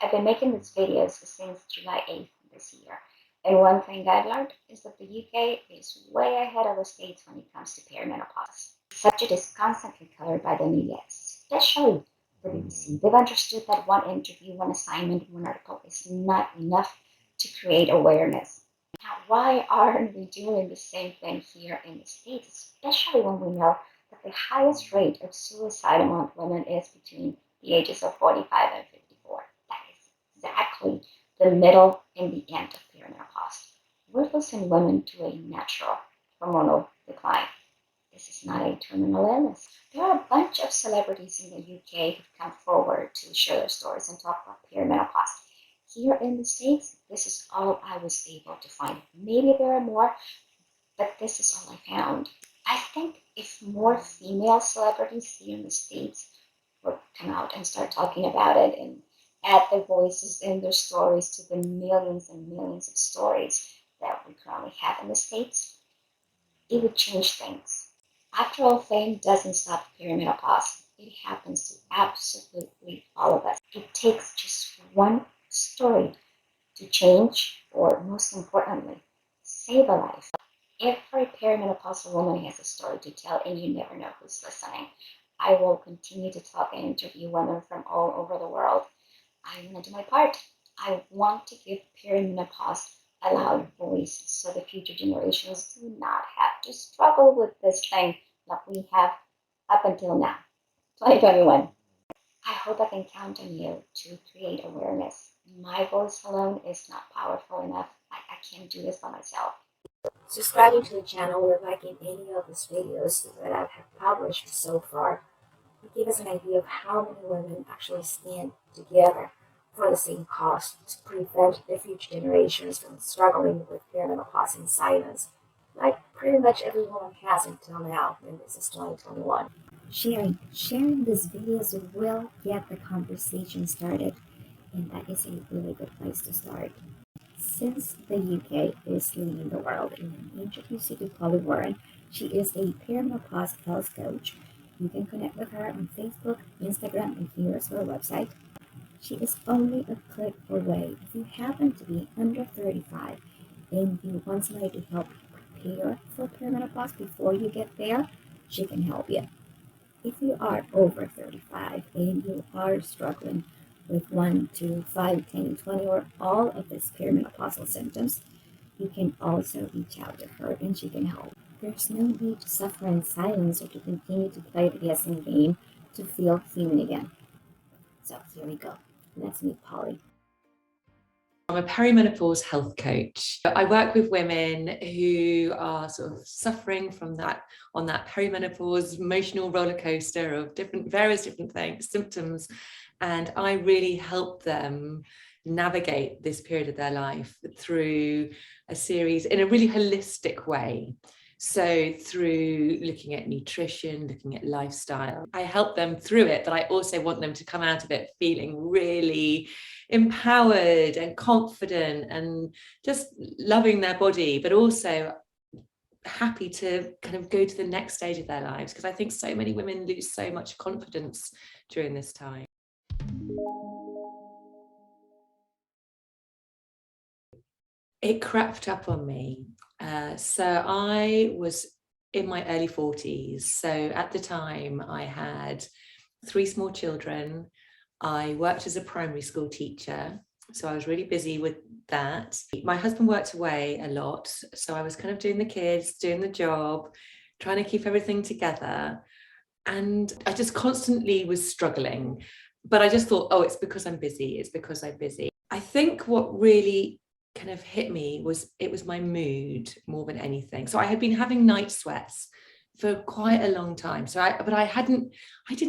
I've been making these videos since July 8th this year. And one thing I've learned is that the UK is way ahead of the States when it comes to perimenopause. The subject is constantly covered by the media, especially the BBC. They've understood that one interview, one assignment, one article is not enough to create awareness. Now, why aren't we doing the same thing here in the States, especially when we know that the highest rate of suicide among women is between the ages of 45 and 54? That is exactly the middle and the end of perimenopause. We're losing women to a natural hormonal decline. This is not a terminal illness. There are a bunch of celebrities in the UK who've come forward to share their stories and talk about perimenopause. Here in the States, this is all I was able to find. Maybe there are more, but this is all I found. I think if more female celebrities here in the States would come out and start talking about it and add their voices and their stories to the millions and millions of stories that we currently have in the States, it would change things. After all, fame doesn't stop perimenopause. It happens to absolutely all of us. It takes just one story to change, or most importantly, save a life. Every perimenopausal woman has a story to tell, and you never know who's listening. I will continue to talk and interview women from all over the world. I want to do my part. I want to give perimenopause a loud voice so the future generations do not have to struggle with this thing that we have up until now, 2021. I hope I can count on you to create awareness. My voice alone is not powerful enough. I can't do this by myself. Subscribing to the channel or liking any of these videos that I have published so far will give us an idea of how many women actually stand together for the same cause to prevent the future generations from struggling with perimenopause in silence, like pretty much every woman has until now, and this is 2021. Sharing these videos will get the conversation started, and that is a really good place to start. Since the UK is leading the world, and I introduce you to Polly Warren. She is a Perimenopause Health Coach. You can connect with her on Facebook, Instagram, and here's her website. She is only a click away. If you happen to be under 35 and you want somebody to help prepare for perimenopause before you get there, she can help you. If you are over 35 and you are struggling with 1, 2, 5, 10, 20, or all of these perimenopausal symptoms, you can also reach out to her and she can help. There's no need to suffer in silence or to continue to play the guessing game to feel human again. So here we go. Let's meet Polly. I'm a perimenopause health coach. I work with women who are sort of suffering from that, on that perimenopause emotional roller coaster of various different things, symptoms, and I really help them navigate this period of their life through a series in a really holistic way. So through looking at nutrition, looking at lifestyle, I help them through it, but I also want them to come out of it feeling really empowered and confident and just loving their body, but also happy to kind of go to the next stage of their lives, because I think so many women lose so much confidence during this time. It crept up on me. So I was in my early 40s. So at the time I had 3 small children. I worked as a primary school teacher, so I was really busy with that. My husband worked away a lot, so I was kind of doing the kids, doing the job, trying to keep everything together. And I just constantly was struggling. But I just thought, oh, it's because I'm busy. It's because I'm busy. I think what really kind of hit me was it was my mood more than anything. So I had been having night sweats for quite a long time. But I didn't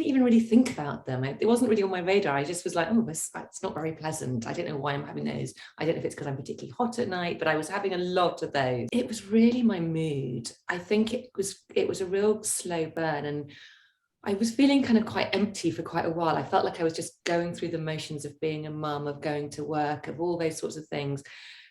even really think about them. It wasn't really on my radar. I just was like, oh, it's not very pleasant. I don't know why I'm having those. I don't know if it's because I'm particularly hot at night, but I was having a lot of those. It was really my mood. I think it was a real slow burn, and I was feeling kind of quite empty for quite a while. I felt like I was just going through the motions of being a mum, of going to work, of all those sorts of things,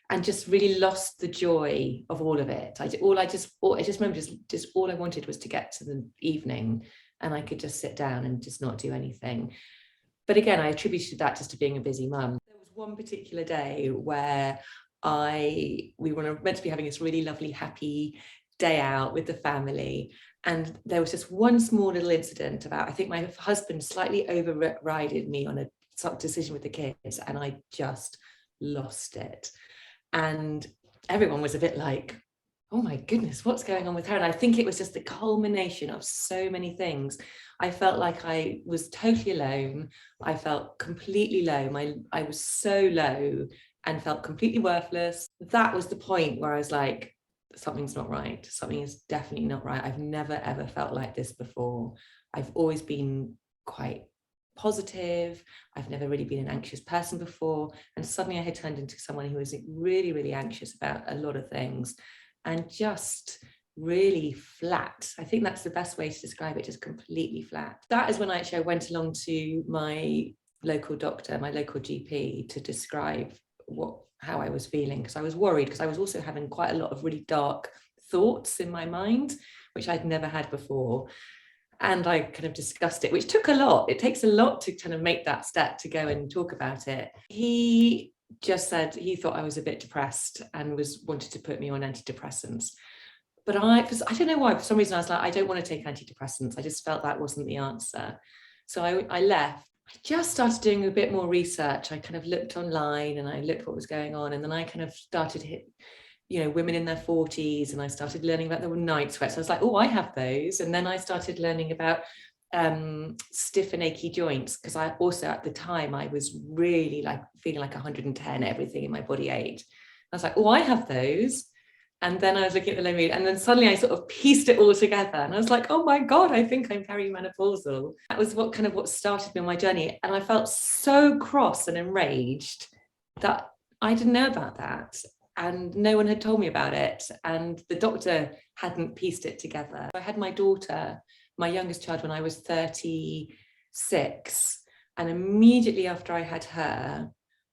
and just really lost the joy of all of it. I just remember just all I wanted was to get to the evening and I could just sit down and just not do anything. But again, I attributed that just to being a busy mum. one particular day where we were meant to be having this really lovely, happy day out with the family. And there was just one small little incident about, I think my husband slightly overrided me on a decision with the kids, and I just lost it. And everyone was a bit like, oh my goodness, what's going on with her? And I think it was just the culmination of so many things. I felt like I was totally alone. I felt completely low. I was so low and felt completely worthless. That was the point where I was like, something's not right. Something is definitely not right. I've never, ever felt like this before. I've always been quite positive. I've never really been an anxious person before. And suddenly I had turned into someone who was really, really anxious about a lot of things and just really flat. I think that's the best way to describe it, just completely flat. That is when I went along to my local doctor, my local GP, to describe how I was feeling, because I was worried, because I was also having quite a lot of really dark thoughts in my mind, which I'd never had before. And I kind of discussed it, which took a lot. It takes a lot to kind of make that step to go and talk about it. He just said he thought I was a bit depressed and wanted to put me on antidepressants. But I don't know why, for some reason I was like, I don't want to take antidepressants. I just felt that wasn't the answer. So I left. I just started doing a bit more research. I kind of looked online and I looked what was going on. And then I kind of started women in their 40s, and I started learning about the night sweats. I was like, oh, I have those. And then I started learning about stiff and achy joints, because I also, at the time, I was really like feeling like 110, everything in my body ached. I was like, oh, I have those. And then I was looking at the low mood, and then suddenly I sort of pieced it all together, and I was like, oh my God, I think I'm perimenopausal. That was what started me on my journey. And I felt so cross and enraged that I didn't know about that, and no one had told me about it, and the doctor hadn't pieced it together. I had my daughter, my youngest child, when I was 36, and immediately after I had her,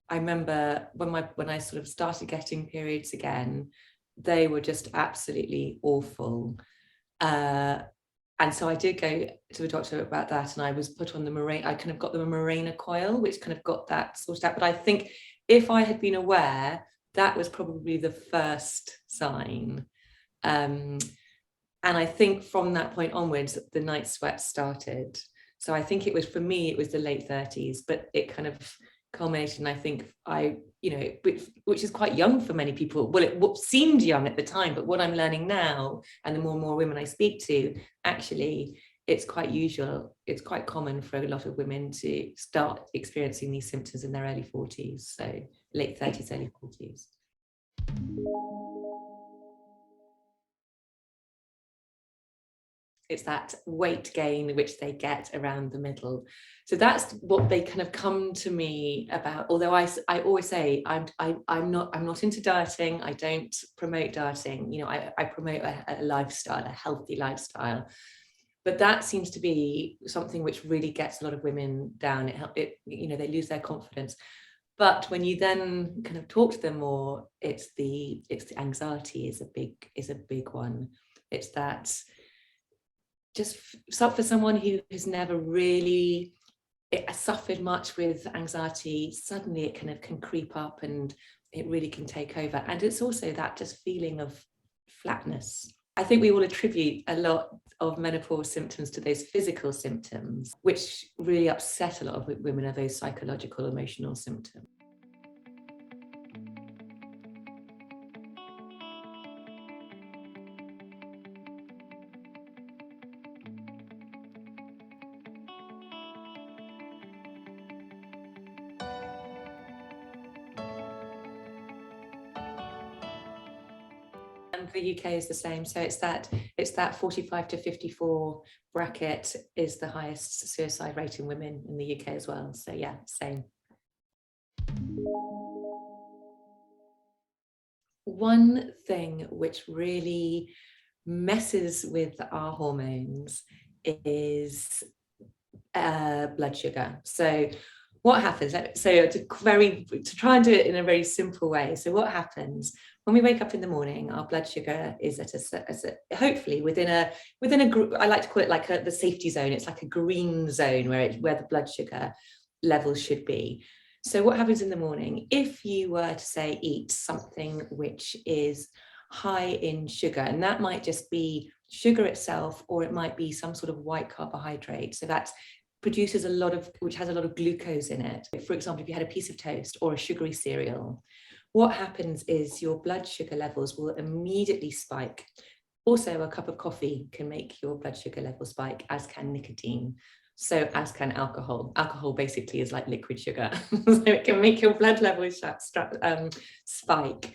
I remember when I sort of started getting periods again, they were just absolutely awful. And so I did go to the doctor about that, and I was put on I kind of got them a Mirena coil, which kind of got that sorted out. But I think if I had been aware, that was probably the first sign. And I think from that point onwards, the night sweats started. So I think for me, it was the late 30s, but it kind of culminated, and I think which is quite young for many people. Well, it seemed young at the time, but what I'm learning now, and the more and more women I speak to, actually, it's quite usual. It's quite common for a lot of women to start experiencing these symptoms in their early 40s, so late 30s, early 40s. It's that weight gain which they get around the middle. So that's what they kind of come to me about. Although I always say I'm not into dieting. I don't promote dieting. I promote a lifestyle, a healthy lifestyle. But that seems to be something which really gets a lot of women down. They lose their confidence. But when you then kind of talk to them more, it's the anxiety is a big one. It's that, just for someone who has never really suffered much with anxiety, suddenly it kind of can creep up and it really can take over. And it's also that just feeling of flatness. I think we all attribute a lot of menopause symptoms to those physical symptoms, which really upset a lot of women, are those psychological, emotional symptoms. And the UK is the same. So it's that 45 to 54 bracket is the highest suicide rate in women in the UK as well. So yeah, same. One thing which really messes with our hormones is blood sugar. So what happens? So to try and do it in a very simple way. So what happens when we wake up in the morning? Our blood sugar is at a hopefully within a I like to call it like the safety zone. It's like a green zone where the blood sugar levels should be. So what happens in the morning? If you were to say eat something which is high in sugar, and that might just be sugar itself, or it might be some sort of white carbohydrate. So that produces a lot of, which has a lot of glucose in it. For example, if you had a piece of toast or a sugary cereal, what happens is your blood sugar levels will immediately spike. Also, a cup of coffee can make your blood sugar level spike, as can nicotine. So as can alcohol. Alcohol basically is like liquid sugar. So it can make your blood levels spike.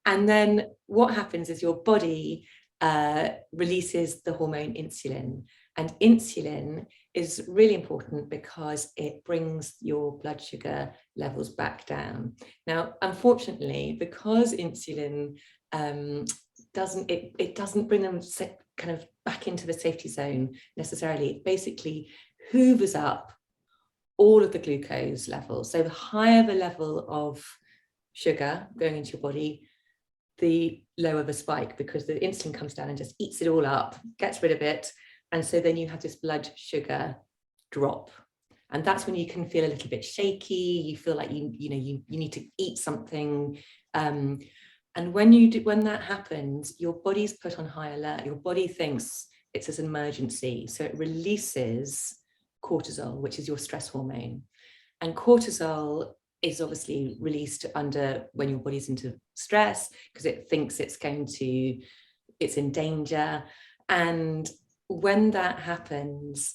And then what happens is your body releases the hormone insulin. And insulin is really important because it brings your blood sugar levels back down. Now, unfortunately, because insulin doesn't bring them kind of back into the safety zone necessarily. It basically hoovers up all of the glucose levels. So the higher the level of sugar going into your body, the lower the spike, because the insulin comes down and just eats it all up, gets rid of it. And so then you have this blood sugar drop. And that's when you can feel a little bit shaky. You feel like you need to eat something. And when that happens, your body's put on high alert. Your body thinks it's an emergency. So it releases cortisol, which is your stress hormone. And cortisol is obviously released when your body's into stress, because it thinks it's in danger. And when that happens,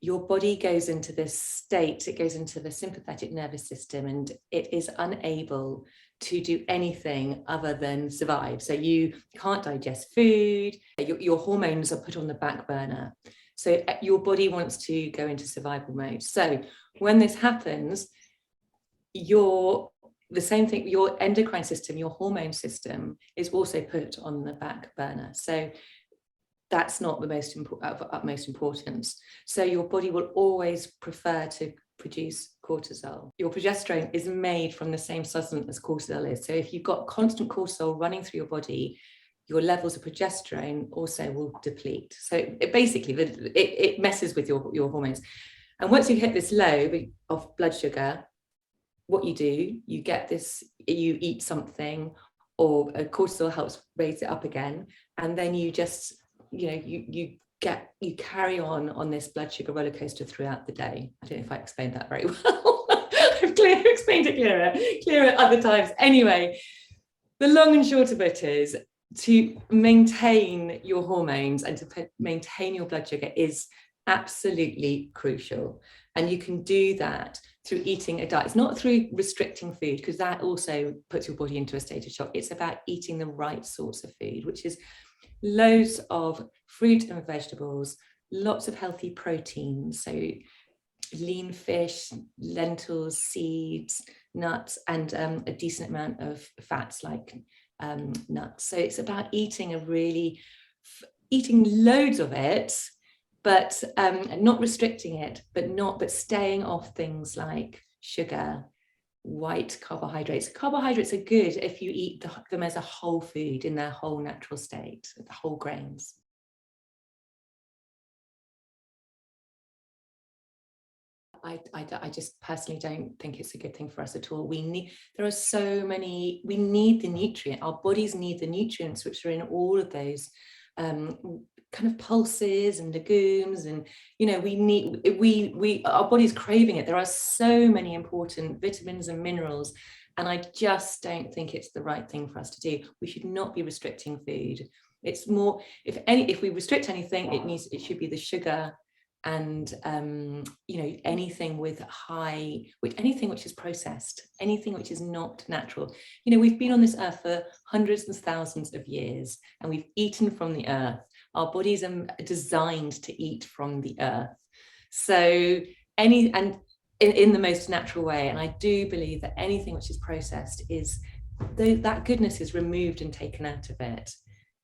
your body goes into this state, it goes into the sympathetic nervous system, and it is unable to do anything other than survive. So you can't digest food, your hormones are put on the back burner. So your body wants to go into survival mode. So when this happens, the same thing, your endocrine system, your hormone system is also put on the back burner. So that's not of utmost importance. So your body will always prefer to produce cortisol. Your progesterone is made from the same substance as cortisol is. So if you've got constant cortisol running through your body, your levels of progesterone also will deplete. So it messes with your hormones. And once you hit this low of blood sugar, what you do, you eat something, or cortisol helps raise it up again, and then you just you carry on this blood sugar roller coaster throughout the day. I don't know if I explained that very well. I've explained it clearer other times. Anyway, the long and short of it is, to maintain your hormones and to maintain your blood sugar is absolutely crucial. And you can do that through eating a diet. It's not through restricting food, because that also puts your body into a state of shock. It's about eating the right sorts of food, which is loads of fruit and vegetables, lots of healthy proteins, so lean fish, lentils, seeds, nuts, and a decent amount of fats like nuts. So it's about eating loads of it, but not restricting it, but staying off things like sugar, white carbohydrates. Carbohydrates are good if you eat them as a whole food in their whole natural state, the whole grains. I just personally don't think it's a good thing for us at all. We need the nutrient. Our bodies need the nutrients which are in all of those kind of pulses and legumes, and our body's craving it. There are so many important vitamins and minerals, and I just don't think it's the right thing for us to do. We should not be restricting food. It's more, if we restrict anything, it should be the sugar and anything which is processed, anything which is not natural. We've been on this earth for hundreds and thousands of years, and we've eaten from the earth. Our bodies are designed to eat from the earth, so in the most natural way. And I do believe that anything which is processed that goodness is removed and taken out of it.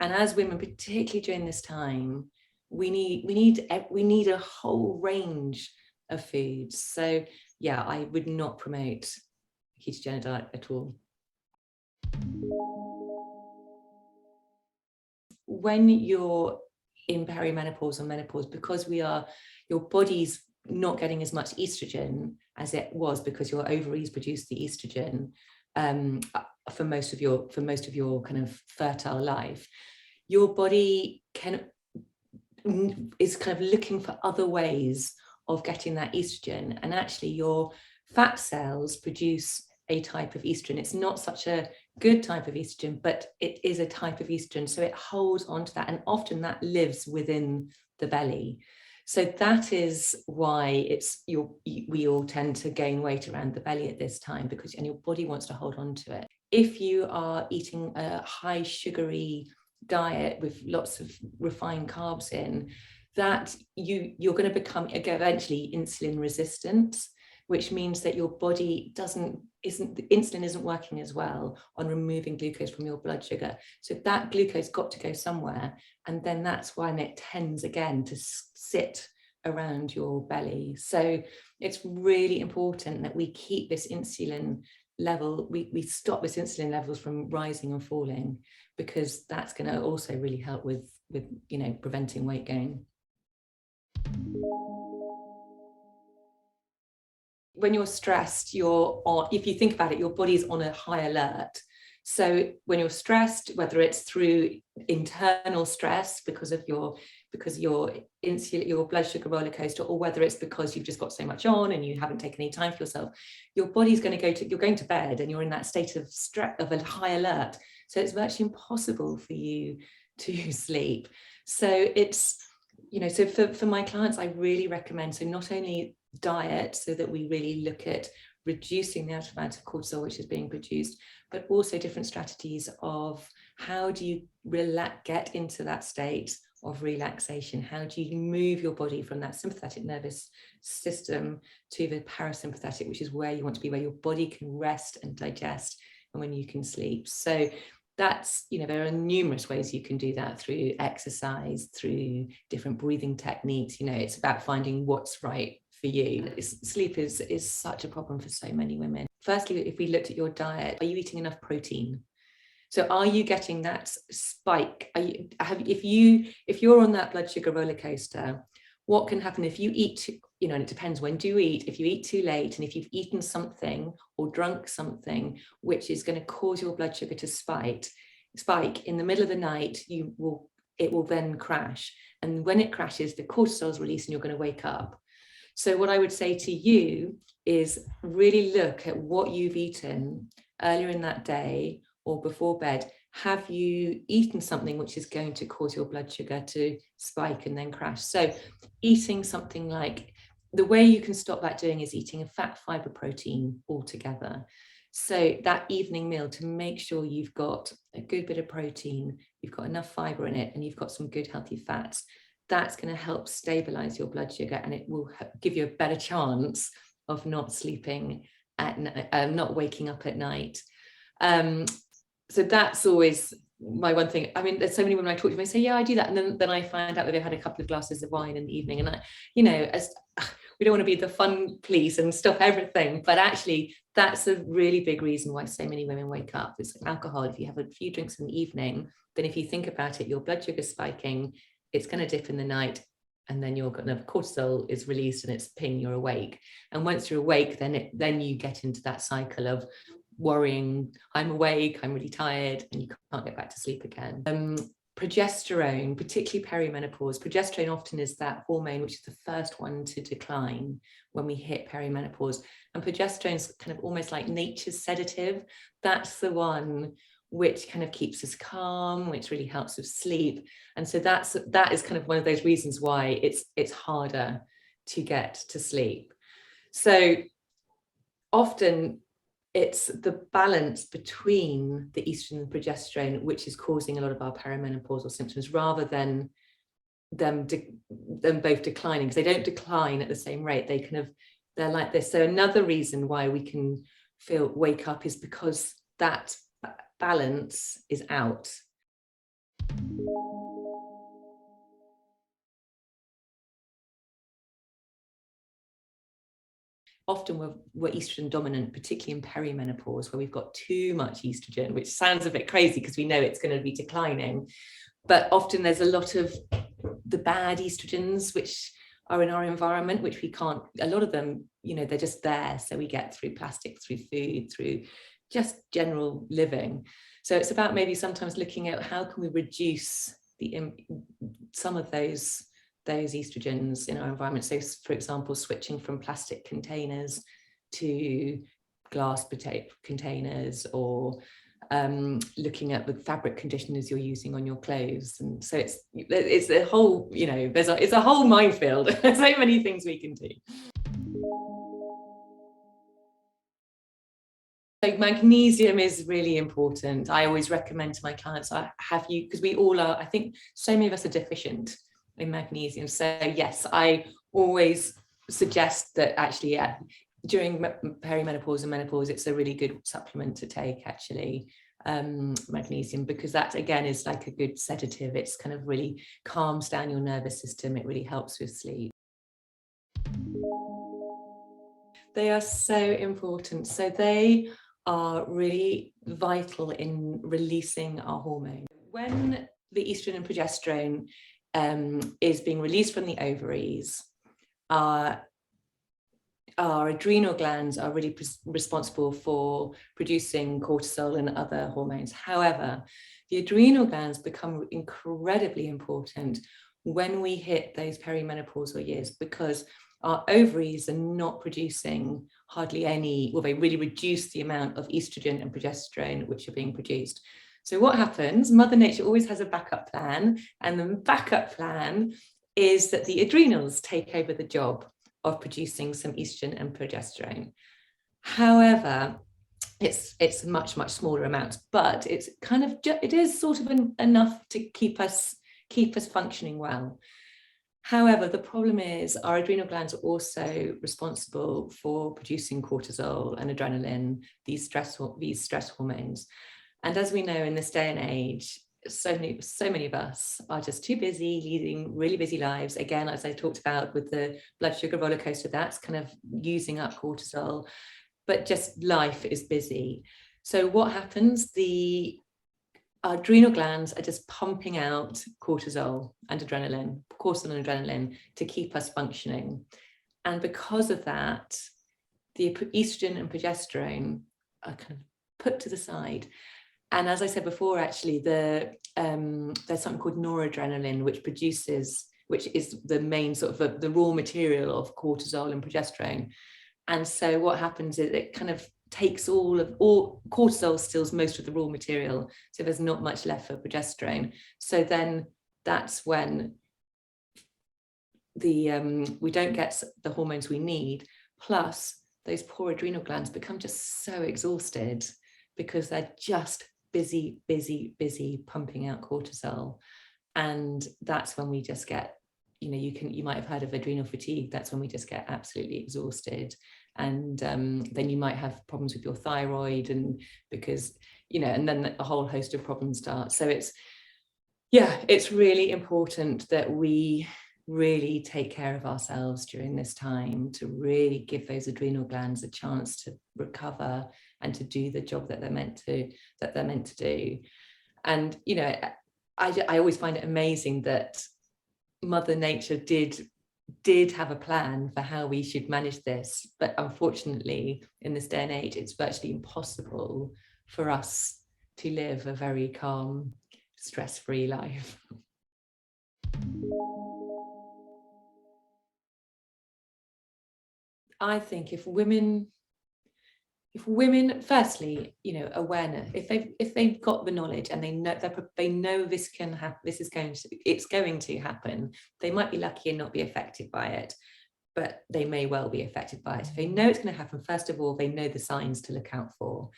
And as women, particularly during this time, we need a whole range of foods. So yeah, I would not promote a ketogenic diet at all. When you're in perimenopause or menopause, because your body's not getting as much estrogen as it was because your ovaries produce the estrogen for most of your kind of fertile life, your body is kind of looking for other ways of getting that estrogen. And actually your fat cells produce a type of estrogen. It's not such a good type of estrogen, but it is a type of estrogen. So it holds on to that. And often that lives within the belly. So that is why we all tend to gain weight around the belly at this time, and your body wants to hold on to it. If you are eating a high sugary diet with lots of refined carbs in, that you're going to become eventually insulin resistant, which means that your body insulin isn't working as well on removing glucose from your blood sugar. So that glucose got to go somewhere, and then that's when it tends again to sit around your belly. So it's really important that we keep this insulin level, we stop this insulin levels from rising and falling, because that's going to also really help with preventing weight gain. When you're stressed, if you think about it, your body's on a high alert. So when you're stressed, whether it's through internal stress because of your blood sugar roller coaster, or whether it's because you've just got so much on and you haven't taken any time for yourself, your body's you're going to bed and you're in that state of stress, of a high alert. So it's virtually impossible for you to sleep. So it's, so for my clients, I really recommend, so not only diet, so that we really look at reducing the amount of cortisol which is being produced, but also different strategies of how do you get into that state of relaxation? How do you move your body from that sympathetic nervous system to the parasympathetic, which is where you want to be, where your body can rest and digest, and when you can sleep. So that's, there are numerous ways you can do that, through exercise, through different breathing techniques. It's about finding what's right for you. Sleep is such a problem for so many women. Firstly, if we looked at your diet, are you eating enough protein? So are you getting that spike? If you're on that blood sugar roller coaster, what can happen if you eat, and it depends, when do you eat? If you eat too late, and if you've eaten something or drunk something which is going to cause your blood sugar to spike in the middle of the night, it will then crash. And when it crashes, the cortisol is released and you're going to wake up. So what I would say to you is really look at what you've eaten earlier in that day or before bed. Have you eaten something which is going to cause your blood sugar to spike and then crash? So eating something like, the way you can stop that doing is eating a fat, fiber, protein altogether. So that evening meal, to make sure you've got a good bit of protein, you've got enough fiber in it, and you've got some good healthy fats, that's going to help stabilize your blood sugar, and it will give you a better chance of not sleeping not waking up at night. So that's always my one thing. I mean, there's so many women I talk to, they say, yeah, I do that. And then I find out that they've had a couple of glasses of wine in the evening. And we don't want to be the fun police and stop everything, but actually that's a really big reason why so many women wake up. It's like alcohol. If you have a few drinks in the evening, then if you think about it, your blood sugar spiking, it's going to dip in the night, and then your cortisol is released and it's ping, you're awake. And once you're awake, then you get into that cycle of worrying, I'm awake, I'm really tired, and you can't get back to sleep again. Progesterone, particularly perimenopause, progesterone often is that hormone which is the first one to decline when we hit perimenopause. And progesterone is kind of almost like nature's sedative. That's the one which kind of keeps us calm, which really helps with sleep. And so that is kind of one of those reasons why it's harder to get to sleep. So often it's the balance between the estrogen and progesterone which is causing a lot of our perimenopausal symptoms, rather than them both declining, because they don't decline at the same rate. They're like this. So another reason why we can wake up is because that balance is out. Often we're estrogen dominant, particularly in perimenopause, where we've got too much estrogen, which sounds a bit crazy because we know it's going to be declining. But often there's a lot of the bad estrogens, which are in our environment, which we can't, a lot of them, you know, they're just there. So we get through plastic, through food, through just general living. So it's about maybe sometimes looking at how can we reduce some of those estrogens in our environment. So for example, switching from plastic containers to glass containers, or looking at the fabric conditioners you're using on your clothes. And so it's a whole, you know, it's a whole minefield. So many things we can do. So magnesium is really important. I always recommend to my clients, because we all are, I think so many of us are deficient in magnesium. So yes, I always suggest that actually, yeah, during perimenopause and menopause, it's a really good supplement to take, actually, magnesium, because that again is like a good sedative. It's kind of really calms down your nervous system. It really helps with sleep. They are so important. So they are really vital in releasing our hormone. When the estrogen and progesterone is being released from the ovaries, our adrenal glands are really responsible for producing cortisol and other hormones. However, the adrenal glands become incredibly important when we hit those perimenopausal years, because our ovaries are not producing hardly any, well, they really reduce the amount of estrogen and progesterone which are being produced. So what happens? Mother Nature always has a backup plan, and the backup plan is that the adrenals take over the job of producing some estrogen and progesterone. However, it's much smaller amounts, but it's kind of it is sort of enough to keep us functioning well. However, the problem is our adrenal glands are also responsible for producing cortisol and adrenaline, these stress hormones. And as we know, in this day and age, so many of us are just too busy leading really busy lives. Again, as I talked about with the blood sugar roller coaster, that's kind of using up cortisol, but just life is busy. So what happens? Our adrenal glands are just pumping out cortisol and adrenaline to keep us functioning. And because of that, the estrogen and progesterone are kind of put to the side. And as I said before, actually, there's something called noradrenaline, which is the main sort of the raw material of cortisol and progesterone. And so what happens is it kind of takes all cortisol steals most of the raw material, so there's not much left for progesterone. So then that's when we don't get the hormones we need, plus those poor adrenal glands become just so exhausted because they're just busy pumping out cortisol. And that's when we just get, you know, you might have heard of adrenal fatigue. That's when we just get absolutely exhausted. And then you might have problems with your thyroid, and because, you know, and then a whole host of problems start. So it's really important that we really take care of ourselves during this time, to really give those adrenal glands a chance to recover and to do the job that they're meant to do. And, you know, I always find it amazing that Mother Nature did have a plan for how we should manage this, but unfortunately in this day and age it's virtually impossible for us to live a very calm, stress-free life. I think if women firstly, you know, awareness, if they've got the knowledge and they know this can happen, it's going to happen, they might be lucky and not be affected by it, but they may well be affected by it. If they know it's going to happen, first of all, they know the signs to look out for.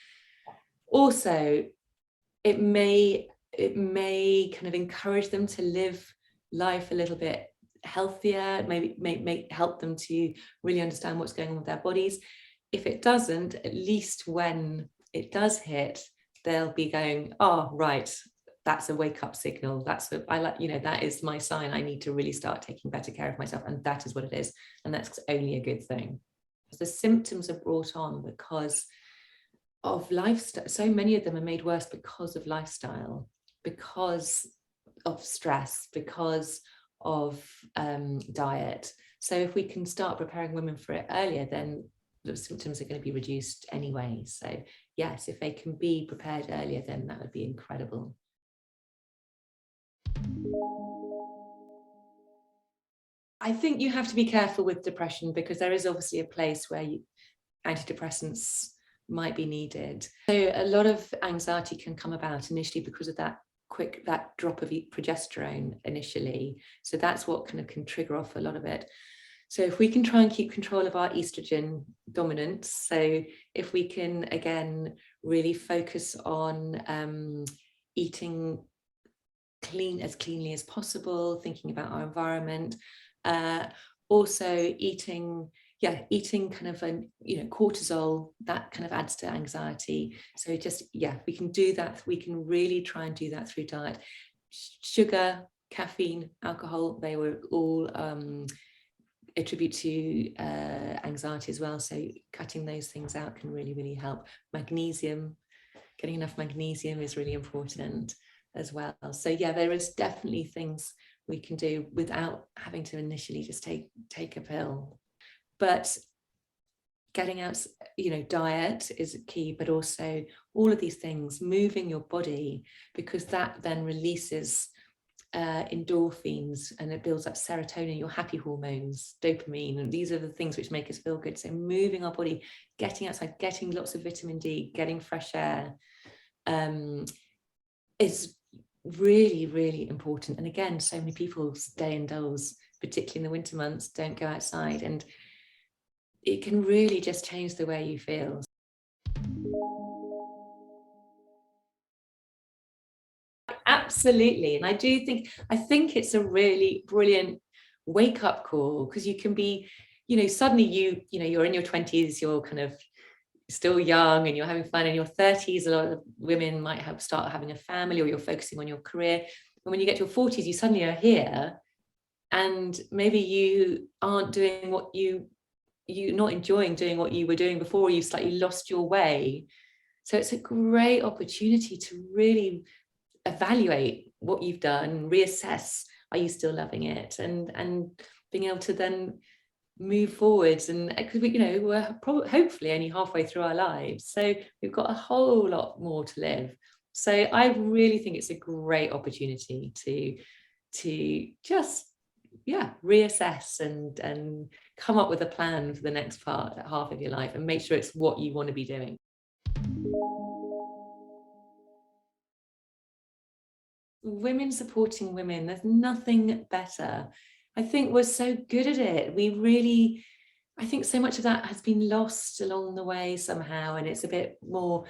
Also, it may kind of encourage them to live life a little bit healthier, maybe help them to really understand what's going on with their bodies. If it doesn't, at least when it does hit, they'll be going, oh, right, that's a wake-up signal. That is my sign. I need to really start taking better care of myself. And that is what it is. And that's only a good thing. The symptoms are brought on because of lifestyle. So many of them are made worse because of lifestyle, because of stress, because of diet. So if we can start preparing women for it earlier, then the symptoms are going to be reduced anyway. So yes, if they can be prepared earlier, then that would be incredible. I think you have to be careful with depression, because there is obviously a place where antidepressants might be needed. So a lot of anxiety can come about initially because of that drop of progesterone initially. So that's what kind of can trigger off a lot of it. So if we can try and keep control of our estrogen dominance, so if we can, again, really focus on eating as cleanly as possible, thinking about our environment, also eating kind of cortisol, that kind of adds to anxiety. So just, we can do that. We can really try and do that through diet. Sugar, caffeine, alcohol, they were all attribute to anxiety as well. So cutting those things out can really, really help. Magnesium, getting enough magnesium is really important as well. So there is definitely things we can do without having to initially just take a pill. But getting out, diet is key, but also all of these things, moving your body, because that then releases endorphins, and it builds up serotonin, your happy hormones, dopamine, and these are the things which make us feel good. So moving our body, getting outside, getting lots of vitamin D, getting fresh air is really, really important. And again, so many people stay indoors, particularly in the winter months, don't go outside, and it can really just change the way you feel. Absolutely. And I think it's a really brilliant wake-up call, because you can be, suddenly you're in your 20s, you're kind of still young and you're having fun. In your 30s, a lot of women might start having a family, or you're focusing on your career. And when you get to your 40s, you suddenly are here, and maybe you aren't doing what you're not enjoying doing what you were doing before. You've slightly lost your way. So it's a great opportunity to really evaluate what you've done, reassess, are you still loving it, and being able to then move forwards. And because we're probably hopefully only halfway through our lives, so we've got a whole lot more to live. So I really think it's a great opportunity to just reassess and come up with a plan for the next half of your life, and make sure it's what you want to be doing. Women supporting women, there's nothing better. I think we're so good at it. I think so much of that has been lost along the way somehow, and it's a bit more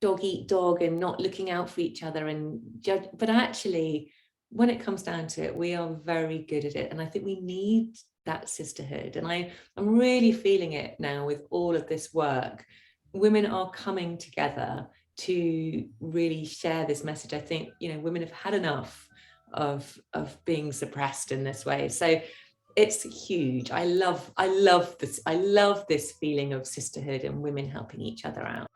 dog eat dog and not looking out for each other and judge. But actually, when it comes down to it, we are very good at it. And I think we need that sisterhood. And I'm really feeling it now with all of this work. Women are coming together to really share this message. I think, women have had enough of being suppressed in this way. So it's huge. I love this. I love this feeling of sisterhood and women helping each other out.